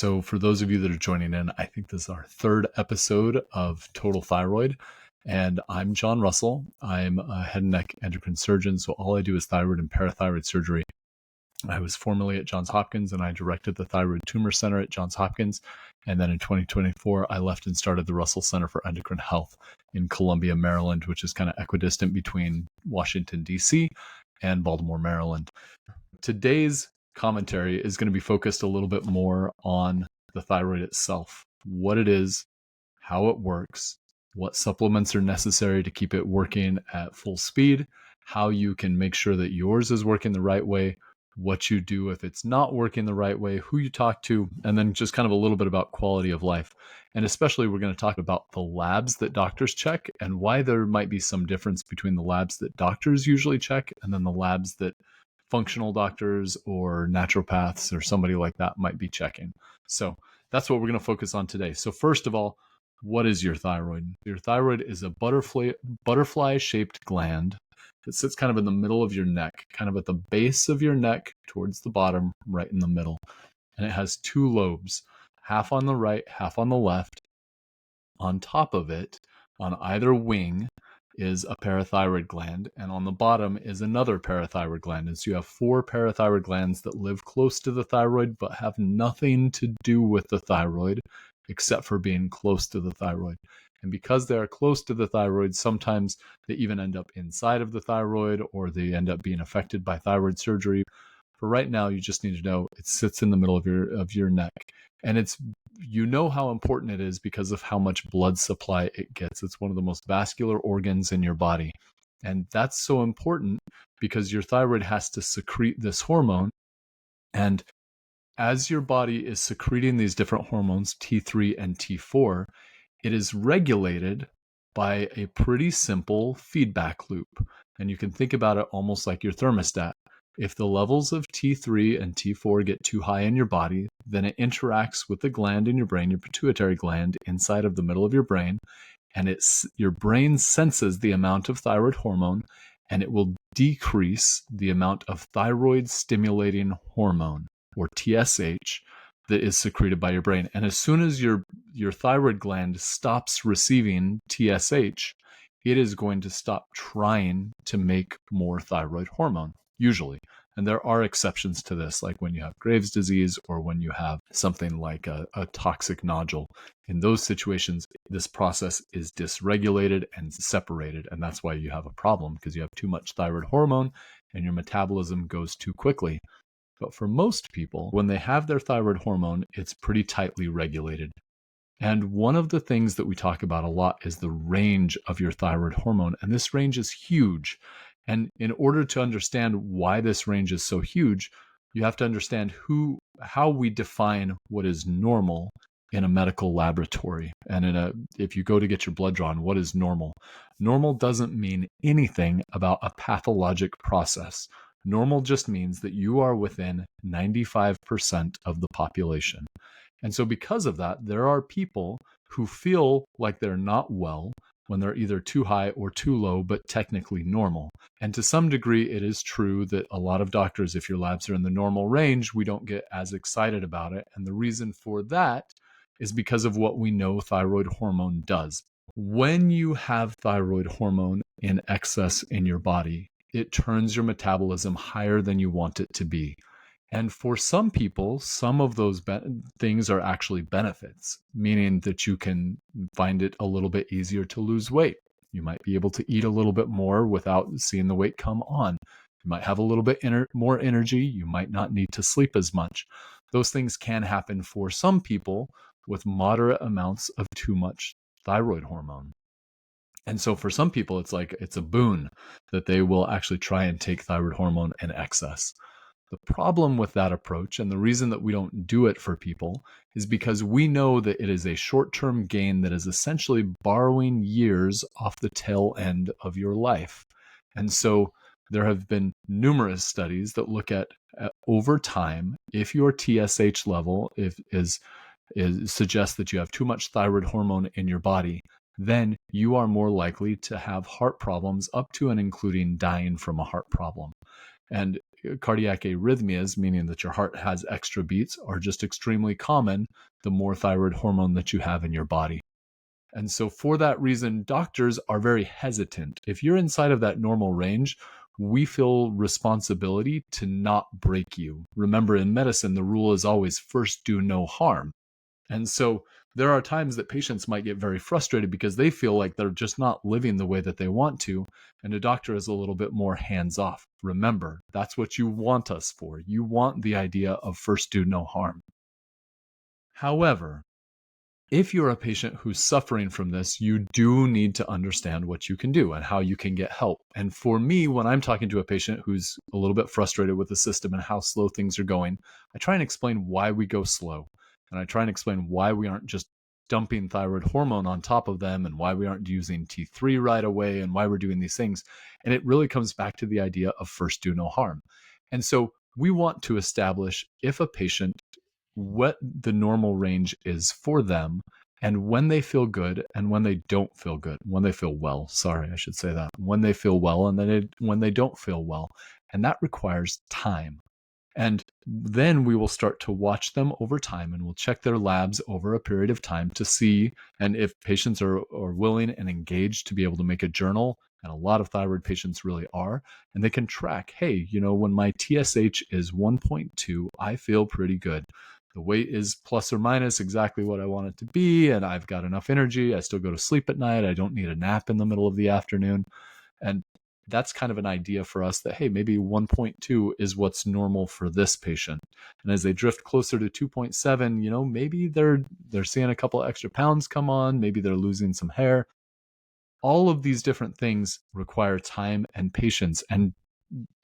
So for those of you that are joining in, I think this is our third episode of Total Thyroid. And I'm John Russell. I'm a head and neck endocrine surgeon. So all I do is thyroid and parathyroid surgery. I was formerly at Johns Hopkins and I directed the Thyroid Tumor Center at Johns Hopkins. And then in 2024, I left and started the Russell Center for Endocrine Health in Columbia, Maryland, which is kind of equidistant between Washington, D.C. and Baltimore, Maryland. Today's commentary is going to be focused a little bit more on the thyroid itself, what it is, how it works, what supplements are necessary to keep it working at full speed, how you can make sure that yours is working the right way, what you do if it's not working the right way, who you talk to, and then just kind of a little bit about quality of life. And especially we're going to talk about the labs that doctors check and why there might be some difference between the labs that doctors usually check and then the labs that functional doctors or naturopaths or somebody like that might be checking. So that's what we're going to focus on today. So first of all, what is your thyroid? Your thyroid is a butterfly-shaped gland that sits kind of in the middle of your neck, kind of at the base of your neck towards the bottom, right in the middle. And it has two lobes, half on the right, half on the left. On top of it, on either wing, is a parathyroid gland, and on the bottom is another parathyroid gland. And so you have four parathyroid glands that live close to the thyroid but have nothing to do with the thyroid except for being close to the thyroid. And because they are close to the thyroid, sometimes they even end up inside of the thyroid or they end up being affected by thyroid surgery. For right now, you just need to know it sits in the middle of your neck. And it's, you know how important it is because of how much blood supply it gets. It's one of the most vascular organs in your body. And that's so important because your thyroid has to secrete this hormone. And as your body is secreting these different hormones, T3 and T4, it is regulated by a pretty simple feedback loop. And you can think about it almost like your thermostat. If the levels of T3 and T4 get too high in your body, then it interacts with the gland in your brain, your pituitary gland inside of the middle of your brain, and your brain senses the amount of thyroid hormone, and it will decrease the amount of thyroid stimulating hormone, or TSH, that is secreted by your brain. And as soon as your thyroid gland stops receiving TSH, it is going to stop trying to make more thyroid hormone. Usually. And there are exceptions to this, like when you have Graves' disease or when you have something like a toxic nodule. In those situations, this process is dysregulated and separated. And that's why you have a problem, because you have too much thyroid hormone and your metabolism goes too quickly. But for most people, when they have their thyroid hormone, it's pretty tightly regulated. And one of the things that we talk about a lot is the range of your thyroid hormone. And this range is huge. And in order to understand why this range is so huge, you have to understand how we define what is normal in a medical laboratory. And if you go to get your blood drawn, what is normal? Normal doesn't mean anything about a pathologic process. Normal just means that you are within 95% of the population. And so because of that, there are people who feel like they're not well when they're either too high or too low, but technically normal. And to some degree, it is true that a lot of doctors, if your labs are in the normal range, we don't get as excited about it. And the reason for that is because of what we know thyroid hormone does. When you have thyroid hormone in excess in your body, it turns your metabolism higher than you want it to be. And for some people, some of those things are actually benefits, meaning that you can find it a little bit easier to lose weight. You might be able to eat a little bit more without seeing the weight come on. You might have a little bit more energy. You might not need to sleep as much. Those things can happen for some people with moderate amounts of too much thyroid hormone. And so for some people, it's a boon that they will actually try and take thyroid hormone in excess. The problem with that approach, and the reason that we don't do it for people, is because we know that it is a short-term gain that is essentially borrowing years off the tail end of your life. And so there have been numerous studies that look at over time, if your TSH level suggests that you have too much thyroid hormone in your body, then you are more likely to have heart problems up to and including dying from a heart problem. And cardiac arrhythmias, meaning that your heart has extra beats, are just extremely common the more thyroid hormone that you have in your body. And so for that reason, doctors are very hesitant. If you're inside of that normal range, we feel responsibility to not break you. Remember, in medicine, the rule is always first do no harm. And so there are times that patients might get very frustrated because they feel like they're just not living the way that they want to. And a doctor is a little bit more hands off. Remember, that's what you want us for. You want the idea of first do no harm. However, if you're a patient who's suffering from this, you do need to understand what you can do and how you can get help. And for me, when I'm talking to a patient who's a little bit frustrated with the system and how slow things are going, I try and explain why we go slow. And I try and explain why we aren't just dumping thyroid hormone on top of them and why we aren't using T3 right away and why we're doing these things. And it really comes back to the idea of first do no harm. And so we want to establish if a patient what the normal range is for them and when they feel good and when they don't feel good, when they feel well. Sorry, I should say that. When they feel well and then when they don't feel well. And that requires time. And then we will start to watch them over time and we'll check their labs over a period of time to see. And if patients are willing and engaged to be able to make a journal, and a lot of thyroid patients really are, and they can track, hey, when my TSH is 1.2, I feel pretty good. The weight is plus or minus exactly what I want it to be, and I've got enough energy. I still go to sleep at night. I don't need a nap in the middle of the afternoon. And that's kind of an idea for us that, hey, maybe 1.2 is what's normal for this patient. And as they drift closer to 2.7, maybe they're seeing a couple extra pounds come on, maybe they're losing some hair. All of these different things require time and patience. And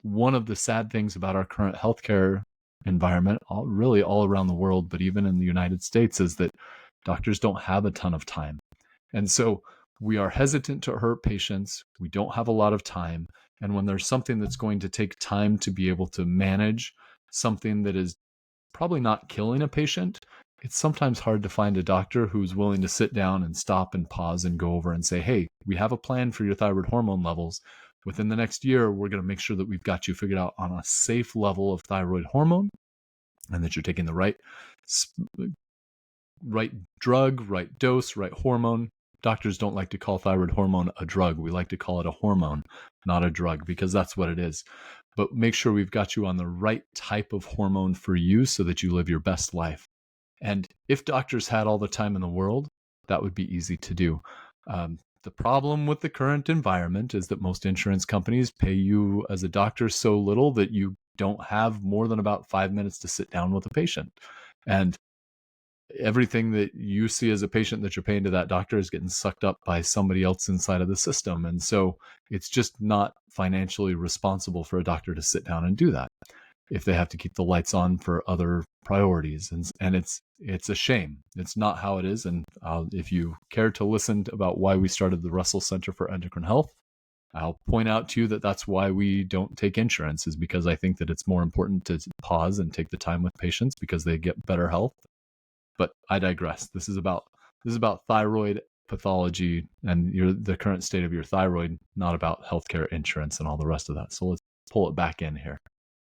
one of the sad things about our current healthcare environment, really all around the world, but even in the United States, is that doctors don't have a ton of time. And so we are hesitant to hurt patients. We don't have a lot of time. And when there's something that's going to take time to be able to manage, something that is probably not killing a patient, it's sometimes hard to find a doctor who's willing to sit down and stop and pause and go over and say, hey, we have a plan for your thyroid hormone levels. Within the next year, we're going to make sure that we've got you figured out on a safe level of thyroid hormone and that you're taking the right drug, right dose, right hormone. Doctors don't like to call thyroid hormone a drug. We like to call it a hormone, not a drug, because that's what it is. But make sure we've got you on the right type of hormone for you so that you live your best life. And if doctors had all the time in the world, that would be easy to do. The problem with the current environment is that most insurance companies pay you as a doctor so little that you don't have more than about 5 minutes to sit down with a patient. And everything that you see as a patient that you're paying to that doctor is getting sucked up by somebody else inside of the system. And so it's just not financially responsible for a doctor to sit down and do that if they have to keep the lights on for other priorities. And it's a shame. It's not how it is. And if you care to listen about why we started the Russell Center for Endocrine Health, I'll point out to you that that's why we don't take insurance, is because I think that it's more important to pause and take the time with patients because they get better health. But I digress. This is about thyroid pathology and the current state of your thyroid, not about healthcare insurance and all the rest of that. So let's pull it back in here.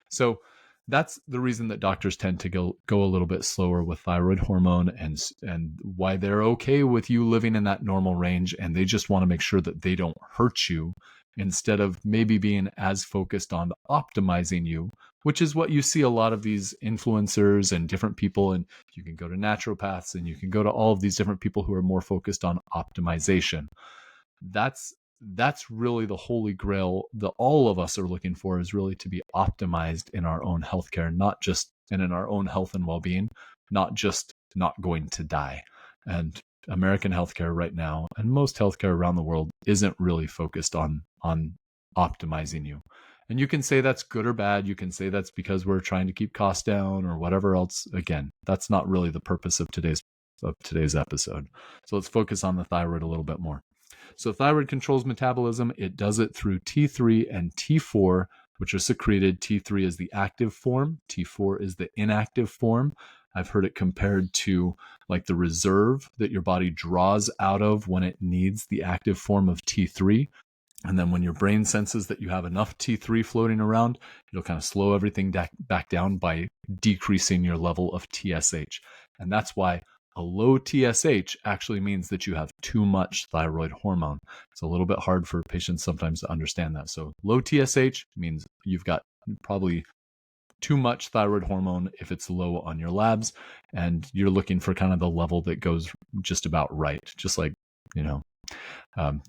So that's the reason that doctors tend to go a little bit slower with thyroid hormone and why they're okay with you living in that normal range. And they just want to make sure that they don't hurt you instead of maybe being as focused on optimizing you, which is what you see a lot of these influencers and different people. And you can go to naturopaths and you can go to all of these different people who are more focused on optimization. That's really the holy grail that all of us are looking for, is really to be optimized in our own healthcare, not just and in our own health and well-being, not just not going to die. And American healthcare right now, and most healthcare around the world, isn't really focused on optimizing you. And you can say that's good or bad. You can say that's because we're trying to keep costs down or whatever else. Again, that's not really the purpose of today's episode. So let's focus on the thyroid a little bit more. So thyroid controls metabolism. It does it through T3 and T4, which are secreted. T3 is the active form. T4 is the inactive form. I've heard it compared to like the reserve that your body draws out of when it needs the active form of T3. And then when your brain senses that you have enough T3 floating around, it'll kind of slow everything back down by decreasing your level of TSH. And that's why a low TSH actually means that you have too much thyroid hormone. It's a little bit hard for patients sometimes to understand that. So low TSH means you've got probably too much thyroid hormone if it's low on your labs, and you're looking for kind of the level that goes just about right, just like,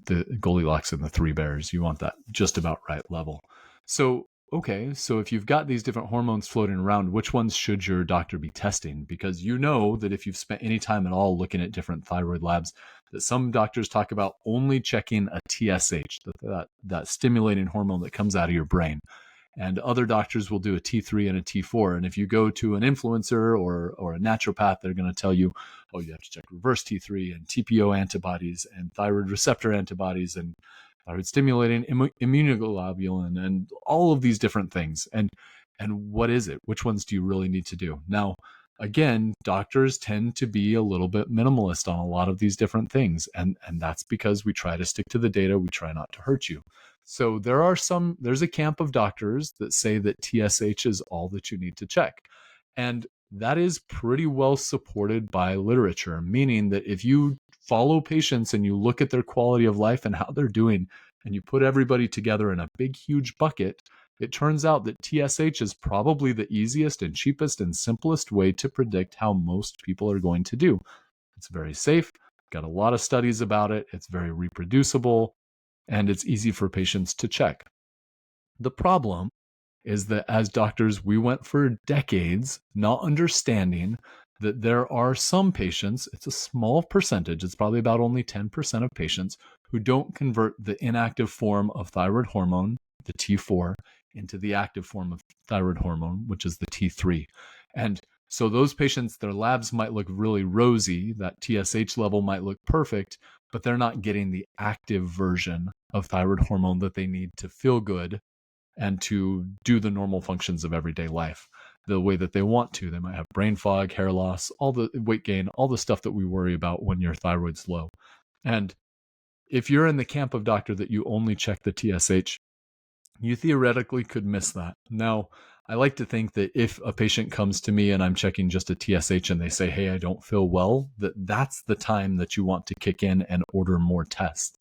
the Goldilocks and the Three Bears. You want that just about right level. So, okay, so if you've got these different hormones floating around, which ones should your doctor be testing? Because you know that if you've spent any time at all looking at different thyroid labs, that some doctors talk about only checking a TSH, that stimulating hormone that comes out of your brain. And other doctors will do a T3 and a T4. And if you go to an influencer or a naturopath, they're going to tell you, oh, you have to check reverse T3 and TPO antibodies and thyroid receptor antibodies and thyroid stimulating immunoglobulin and all of these different things. And what is it? Which ones do you really need to do? Now, again, doctors tend to be a little bit minimalist on a lot of these different things. And that's because we try to stick to the data. We try not to hurt you. So there's a camp of doctors that say that TSH is all that you need to check. And that is pretty well supported by literature, meaning that if you follow patients and you look at their quality of life and how they're doing, and you put everybody together in a big, huge bucket, it turns out that TSH is probably the easiest and cheapest and simplest way to predict how most people are going to do. It's very safe, got a lot of studies about it, it's very reproducible, and it's easy for patients to check. The problem is that as doctors, we went for decades not understanding that there are some patients, it's a small percentage, it's probably about only 10% of patients, who don't convert the inactive form of thyroid hormone, the T4, into the active form of thyroid hormone, which is the T3. And so those patients, their labs might look really rosy, that TSH level might look perfect, but they're not getting the active version of thyroid hormone that they need to feel good and to do the normal functions of everyday life the way that they want to. They might have brain fog, hair loss, all the weight gain, all the stuff that we worry about when your thyroid's low. And if you're in the camp of doctor that you only check the TSH, you theoretically could miss that. Now, I like to think that if a patient comes to me and I'm checking just a TSH and they say, hey, I don't feel well, that's the time that you want to kick in and order more tests.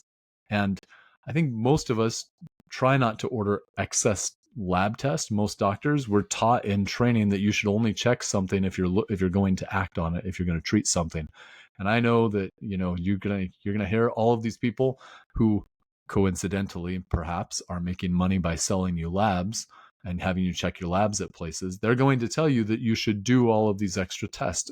And I think most of us try not to order excess lab tests. Most doctors were taught in training that you should only check something if you're going to act on it, if you're going to treat something. And I know that you're gonna hear all of these people who coincidentally perhaps are making money by selling you labs and having you check your labs at places. They're going to tell you that you should do all of these extra tests.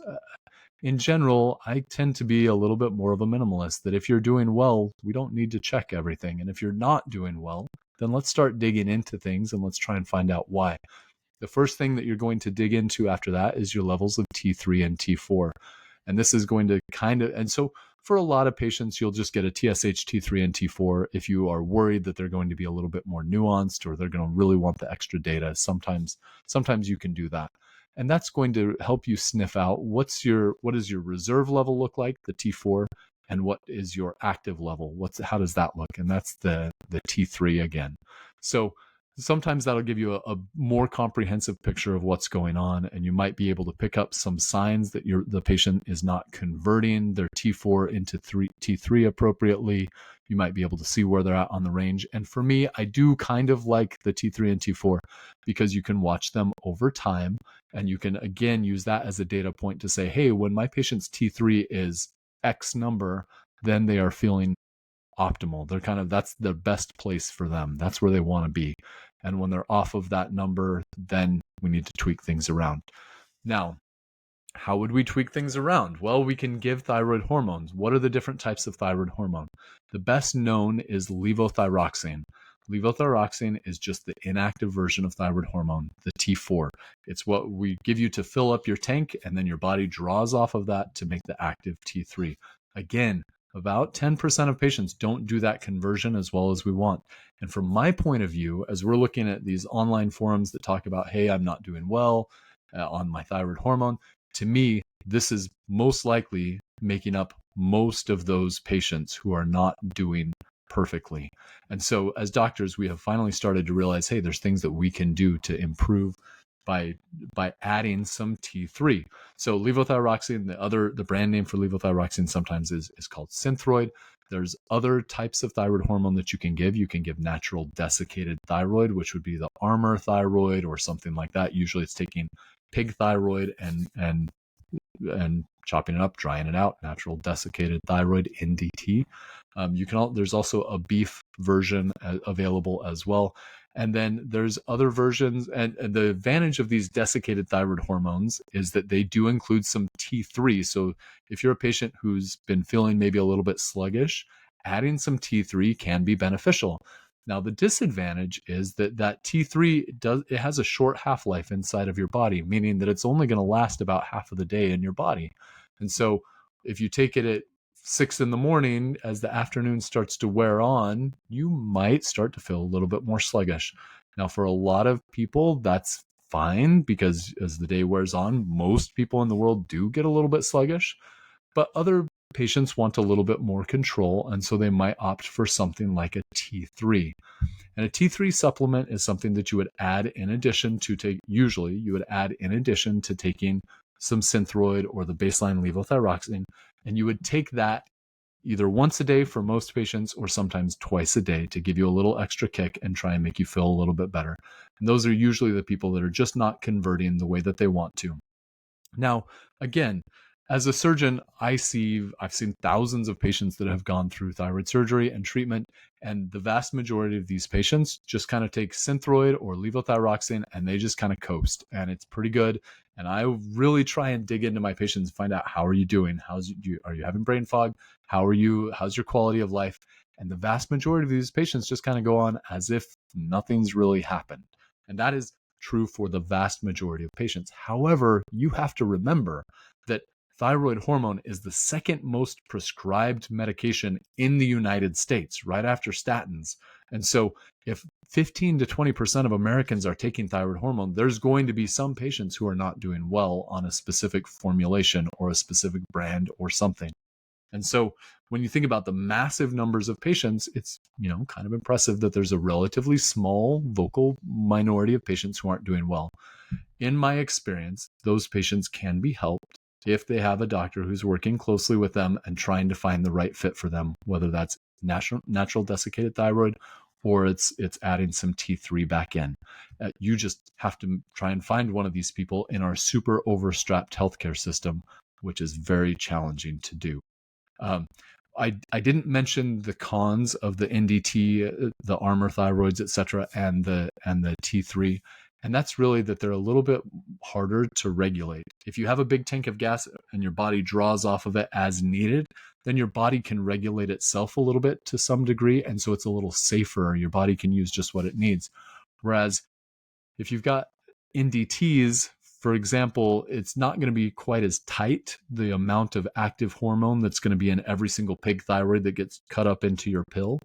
In general, I tend to be a little bit more of a minimalist, that if you're doing well, we don't need to check everything. And if you're not doing well, then let's start digging into things and let's try and find out why. The first thing that you're going to dig into after that is your levels of T3 and T4. And this is going to and so for a lot of patients, you'll just get a TSH, T3, and T4. If you are worried that they're going to be a little bit more nuanced or they're going to really want the extra data, sometimes you can do that. And that's going to help you sniff out what does your reserve level look like, the T4, and what is your active level? How does that look? And that's the T3 again. So sometimes that'll give you a more comprehensive picture of what's going on, and you might be able to pick up some signs that the patient is not converting their T4 into T3 appropriately. You might be able to see where they're at on the range. And for me, I do kind of like the T3 and T4 because you can watch them over time, and you can again use that as a data point to say, hey, when my patient's T3 is X number, then they are feeling optimal. That's the best place for them. That's where they want to be. And when they're off of that number, then we need to tweak things around. Now, how would we tweak things around? Well, we can give thyroid hormones. What are the different types of thyroid hormone? The best known is levothyroxine. Levothyroxine is just the inactive version of thyroid hormone, the T4. It's what we give you to fill up your tank, and then your body draws off of that to make the active T3. Again, about 10% of patients don't do that conversion as well as we want. And from my point of view, as we're looking at these online forums that talk about, hey, I'm not doing well on my thyroid hormone, to me, this is most likely making up most of those patients who are not doing perfectly. And so as doctors, we have finally started to realize, hey, there's things that we can do to improve by adding some T3. So levothyroxine, the brand name for levothyroxine sometimes is called Synthroid. There's other types of thyroid hormone that you can give. You can give natural desiccated thyroid, which would be the Armour thyroid or something like that. Usually it's taking pig thyroid and chopping it up, drying it out, natural desiccated thyroid, NDT. There's also a beef version available as well. And then there's other versions. And the advantage of these desiccated thyroid hormones is that they do include some T3. So if you're a patient who's been feeling maybe a little bit sluggish, adding some T3 can be beneficial. Now, the disadvantage is that T3 it has a short half-life inside of your body, meaning that it's only going to last about half of the day in your body. And so if you take it at 6 in the morning, as the afternoon starts to wear on, you might start to feel a little bit more sluggish. Now, for a lot of people, that's fine because as the day wears on, most people in the world do get a little bit sluggish, but other patients want a little bit more control, and so they might opt for something like a T3. And a T3 supplement is something that you would add in addition to taking some Synthroid or the baseline levothyroxine, and you would take that either once a day for most patients or sometimes twice a day to give you a little extra kick and try and make you feel a little bit better. And those are usually the people that are just not converting the way that they want to. Now, again, as a surgeon, I've seen thousands of patients that have gone through thyroid surgery and treatment, and the vast majority of these patients just kind of take Synthroid or levothyroxine and they just kind of coast, and it's pretty good. And I really try and dig into my patients, find out, how are you doing? Are you having brain fog? How's your quality of life? And the vast majority of these patients just kind of go on as if nothing's really happened. And that is true for the vast majority of patients. However, you have to remember that thyroid hormone is the second most prescribed medication in the United States, right after statins. And so if 15 to 20% of Americans are taking thyroid hormone, there's going to be some patients who are not doing well on a specific formulation or a specific brand or something. And so when you think about the massive numbers of patients, it's, kind of impressive that there's a relatively small vocal minority of patients who aren't doing well. In my experience, those patients can be helped if they have a doctor who's working closely with them and trying to find the right fit for them, whether that's natural desiccated thyroid or it's adding some T3 back in. You just have to try and find one of these people in our super overstrapped healthcare system, which is very challenging to do. I didn't mention the cons of the NDT, the Armour thyroids, etc., and the T3, and that's really that they're a little bit harder to regulate. If you have a big tank of gas and your body draws off of it as needed, then your body can regulate itself a little bit to some degree, and so it's a little safer. Your body can use just what it needs. Whereas if you've got NDTs, for example, it's not going to be quite as tight, the amount of active hormone that's going to be in every single pig thyroid that gets cut up into your pill.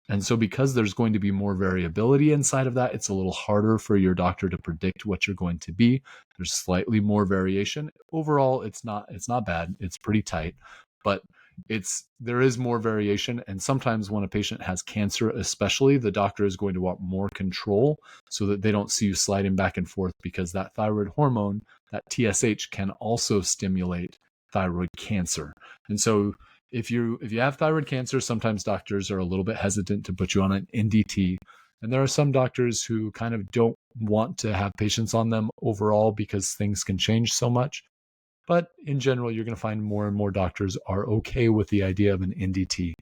And so because there's going to be more variability inside of that, it's a little harder for your doctor to predict what you're going to be. There's slightly more variation. Overall, it's not bad. It's pretty tight, but there is more variation. And sometimes when a patient has cancer, especially, the doctor is going to want more control so that they don't see you sliding back and forth, because that thyroid hormone, that TSH, can also stimulate thyroid cancer. And so if you have thyroid cancer, sometimes doctors are a little bit hesitant to put you on an NDT. And there are some doctors who kind of don't want to have patients on them overall because things can change so much. But in general, you're going to find more and more doctors are okay with the idea of an NDT.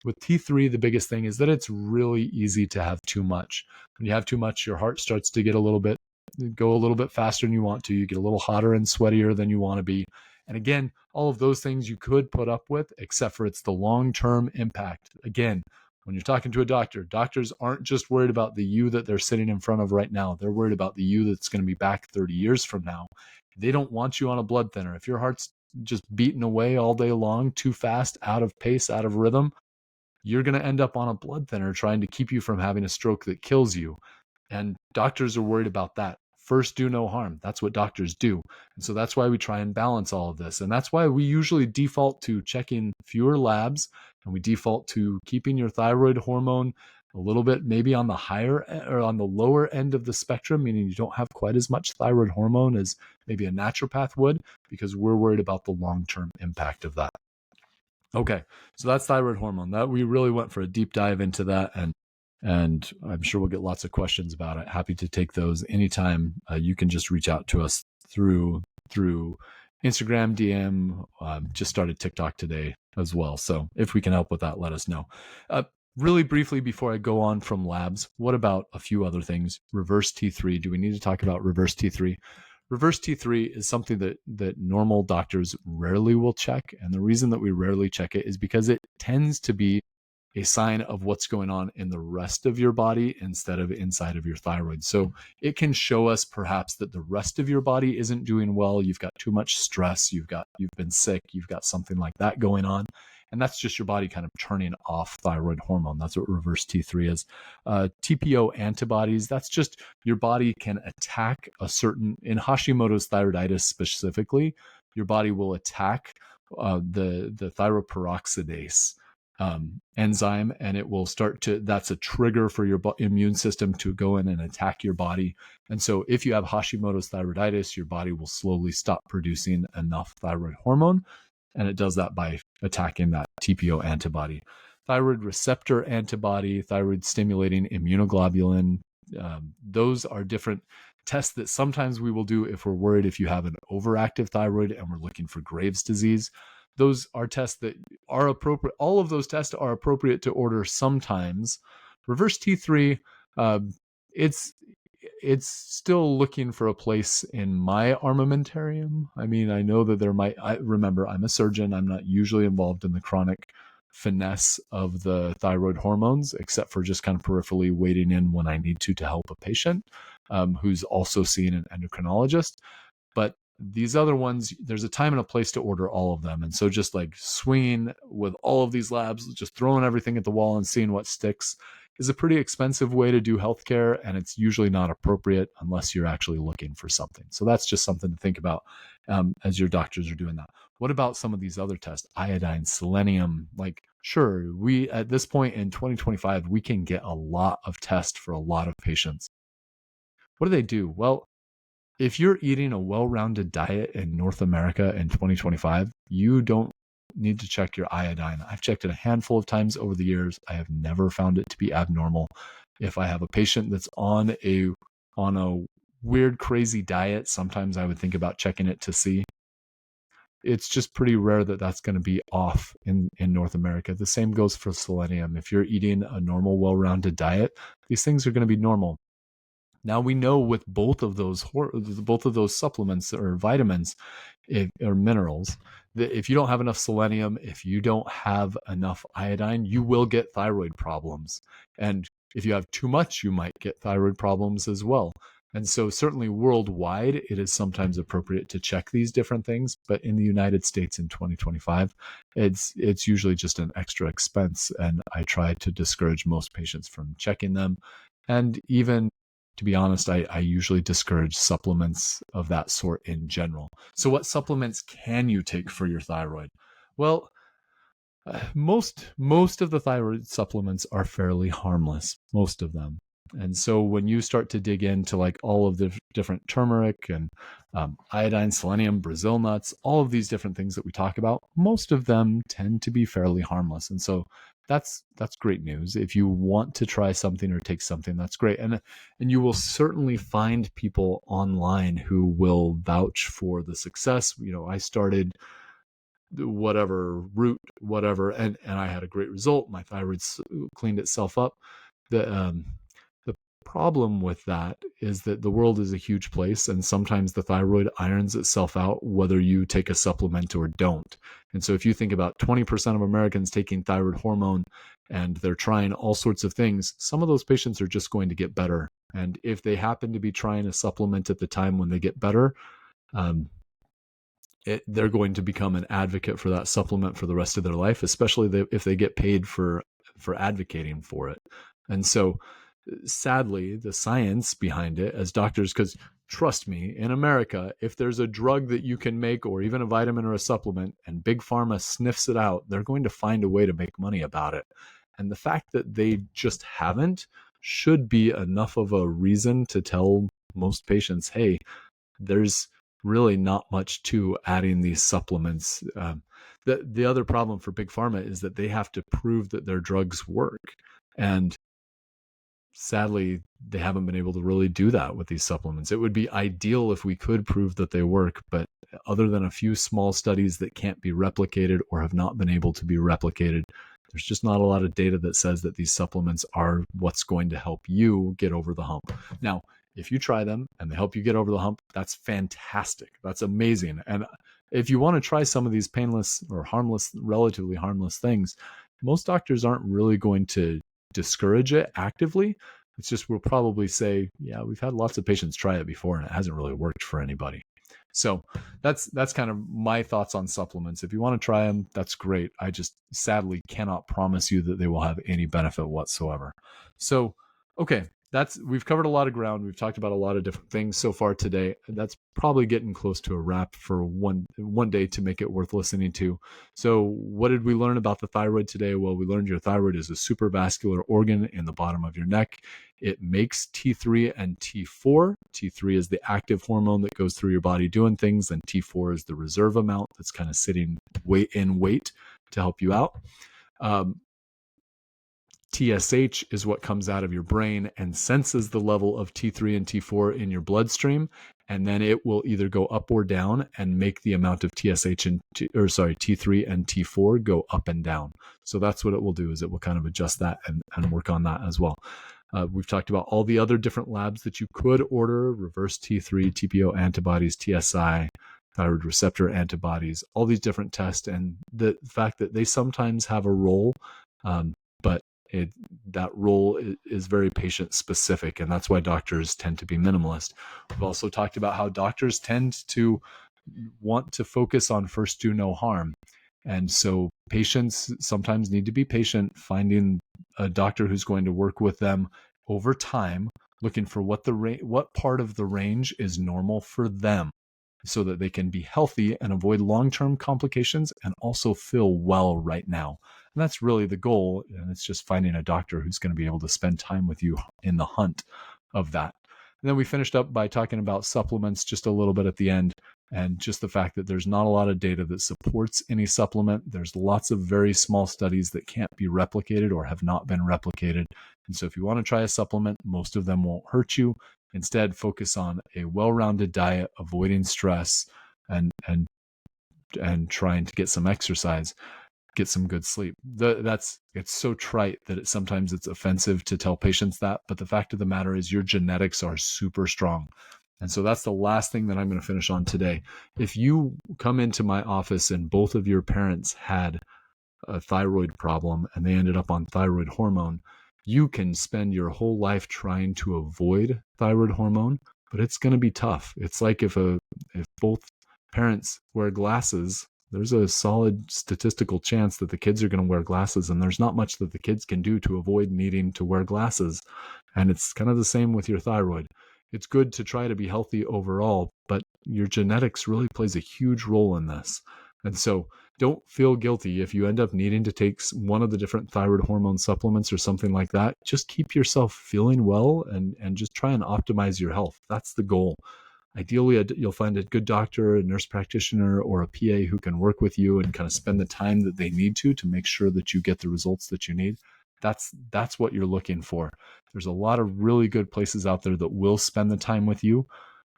With T3, the biggest thing is that it's really easy to have too much. When you have too much, your heart starts to go a little bit faster than you want to. You get a little hotter and sweatier than you want to be. And again, all of those things you could put up with, except for it's the long-term impact. Again, when you're talking to a doctor, doctors aren't just worried about the you that they're sitting in front of right now. They're worried about the you that's going to be back 30 years from now. They don't want you on a blood thinner. If your heart's just beating away all day long, too fast, out of pace, out of rhythm, you're going to end up on a blood thinner trying to keep you from having a stroke that kills you. And doctors are worried about that. First, do no harm. That's what doctors do. And so that's why we try and balance all of this. And that's why we usually default to checking fewer labs and we default to keeping your thyroid hormone a little bit maybe on the higher or on the lower end of the spectrum, meaning you don't have quite as much thyroid hormone as maybe a naturopath would, because we're worried about the long-term impact of that. Okay, so that's thyroid hormone. That we really went for a deep dive into that, and I'm sure we'll get lots of questions about it. Happy to take those anytime. You can just reach out to us through Instagram DM. Just started TikTok today as well, so if we can help with that, let us know. Really briefly before I go on from labs, what about a few other things? Reverse T3. Do we need to talk about reverse T3? Reverse T3 is something that normal doctors rarely will check. And the reason that we rarely check it is because it tends to be a sign of what's going on in the rest of your body instead of inside of your thyroid. So it can show us perhaps that the rest of your body isn't doing well. You've got too much stress. You've been sick. You've got something like that going on. And that's just your body kind of turning off thyroid hormone. That's what reverse T3 is. TPO antibodies, that's just your body can attack a certain, in Hashimoto's thyroiditis specifically, your body will attack the thyroperoxidase enzyme, and it will start to, that's a trigger for your immune system to go in and attack your body. And so if you have Hashimoto's thyroiditis, your body will slowly stop producing enough thyroid hormone. And it does that by attacking that TPO antibody. Thyroid receptor antibody, thyroid stimulating immunoglobulin, those are different tests that sometimes we will do if we're worried if you have an overactive thyroid and we're looking for Graves' disease. Those are tests that are appropriate. All of those tests are appropriate to order sometimes. Reverse T3, it's still looking for a place in my armamentarium. I mean, I know that there might, remember, I'm a surgeon. I'm not usually involved in the chronic finesse of the thyroid hormones, except for just kind of peripherally wading in when I need to help a patient who's also seeing an endocrinologist. But these other ones, there's a time and a place to order all of them. And so just like swinging with all of these labs, just throwing everything at the wall and seeing what sticks is a pretty expensive way to do healthcare, and it's usually not appropriate unless you're actually looking for something. So that's just something to think about as your doctors are doing that. What about some of these other tests? Iodine, selenium, like sure, we at this point in 2025, we can get a lot of tests for a lot of patients. What do? Well, if you're eating a well-rounded diet in North America in 2025, you don't need to check your iodine. I've checked it a handful of times over the years. I have never found it to be abnormal. If I have a patient that's on a weird, crazy diet, sometimes I would think about checking it to see. It's just pretty rare that that's going to be off in North America. The same goes for selenium. If you're eating a normal, well-rounded diet, these things are going to be normal. Now we know with both of those supplements or vitamins or minerals that if you don't have enough selenium, if you don't have enough iodine, you will get thyroid problems. And if you have too much, you might get thyroid problems as well. And so certainly worldwide, it is sometimes appropriate to check these different things. But in the United States in 2025, it's usually just an extra expense. And I try to discourage most patients from checking them. And even, to be honest, I usually discourage supplements of that sort in general. So what supplements can you take for your thyroid? Well, most of the thyroid supplements are fairly harmless, most of them. And so when you start to dig into like all of the different turmeric and iodine, selenium, Brazil nuts, all of these different things that we talk about, most of them tend to be fairly harmless. And so that's great news. If you want to try something or take something, that's great. And you will certainly find people online who will vouch for the success. You know, I started whatever root, whatever, and I had a great result. My thyroid cleaned itself up. The problem with that is that the world is a huge place, and sometimes the thyroid irons itself out whether you take a supplement or don't. And so if you think about 20% of Americans taking thyroid hormone and they're trying all sorts of things, some of those patients are just going to get better. And if they happen to be trying a supplement at the time when they get better, they're going to become an advocate for that supplement for the rest of their life, especially if they get paid for advocating for it. And so sadly, the science behind it as doctors, because trust me, in America, if there's a drug that you can make or even a vitamin or a supplement and Big Pharma sniffs it out, they're going to find a way to make money about it. And the fact that they just haven't should be enough of a reason to tell most patients, hey, there's really not much to adding these supplements. The other problem for Big Pharma is that they have to prove that their drugs work. And sadly, they haven't been able to really do that with these supplements. It would be ideal if we could prove that they work, but other than a few small studies that can't be replicated or have not been able to be replicated, there's just not a lot of data that says that these supplements are what's going to help you get over the hump. Now, if you try them and they help you get over the hump, that's fantastic. That's amazing. And if you want to try some of these painless or harmless, relatively harmless things, most doctors aren't really going to discourage it actively. It's just, we'll probably say, yeah, we've had lots of patients try it before and it hasn't really worked for anybody. So that's kind of my thoughts on supplements. If you want to try them, that's great. I just sadly cannot promise you that they will have any benefit whatsoever. So, okay, we've covered a lot of ground. We've talked about a lot of different things so far today. That's probably getting close to a wrap for one day to make it worth listening to. So what did we learn about the thyroid today? Well, we learned your thyroid is a supravascular organ in the bottom of your neck. It makes T3 and T4. T3 is the active hormone that goes through your body doing things, and T4 is the reserve amount that's kind of sitting in wait to help you out. TSH is what comes out of your brain and senses the level of T3 and T4 in your bloodstream, and then it will either go up or down and make the amount of T3 and T4 go up and down. So that's what it will do, is it will kind of adjust that and work on that as well. We've talked about all the other different labs that you could order: reverse T3, TPO antibodies, TSI, thyroid receptor antibodies, all these different tests, and the fact that they sometimes have a role, but that role is very patient specific, and that's why doctors tend to be minimalist. We've also talked about how doctors tend to want to focus on first do no harm. And so patients sometimes need to be patient, finding a doctor who's going to work with them over time, looking for what part of the range is normal for them, so that they can be healthy and avoid long-term complications and also feel well right now. And that's really the goal. And it's just finding a doctor who's going to be able to spend time with you in the hunt of that. And then we finished up by talking about supplements just a little bit at the end, and just the fact that there's not a lot of data that supports any supplement. There's lots of very small studies that can't be replicated or have not been replicated. And so if you want to try a supplement, most of them won't hurt you. Instead, focus on a well-rounded diet, avoiding stress, and trying to get some exercise, get some good sleep. It's so trite that sometimes it's offensive to tell patients that, but the fact of the matter is your genetics are super strong. And so that's the last thing that I'm going to finish on today. If you come into my office and both of your parents had a thyroid problem and they ended up on thyroid hormone, you can spend your whole life trying to avoid thyroid hormone, but it's going to be tough. It's like if both parents wear glasses, there's a solid statistical chance that the kids are going to wear glasses, and there's not much that the kids can do to avoid needing to wear glasses. And it's kind of the same with your thyroid. It's good to try to be healthy overall, but your genetics really plays a huge role in this. And so don't feel guilty if you end up needing to take one of the different thyroid hormone supplements or something like that. Just keep yourself feeling well and just try and optimize your health. That's the goal. Ideally, you'll find a good doctor, a nurse practitioner, or a PA who can work with you and kind of spend the time that they need to make sure that you get the results that you need. That's what you're looking for. There's a lot of really good places out there that will spend the time with you.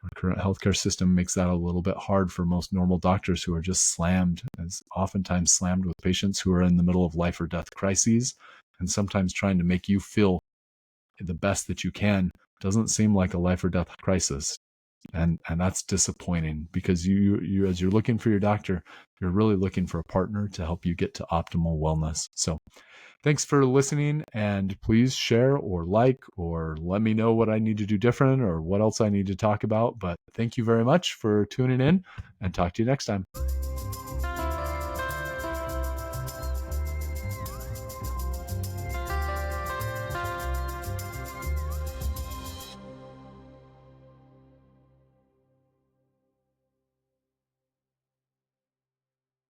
Our current healthcare system makes that a little bit hard for most normal doctors, who are just oftentimes slammed with patients who are in the middle of life or death crises, and sometimes trying to make you feel the best that you can doesn't seem like a life or death crisis. And that's disappointing, because you as you're looking for your doctor, you're really looking for a partner to help you get to optimal wellness. So thanks for listening, and please share or like or let me know what I need to do different or what else I need to talk about. But thank you very much for tuning in, and talk to you next time.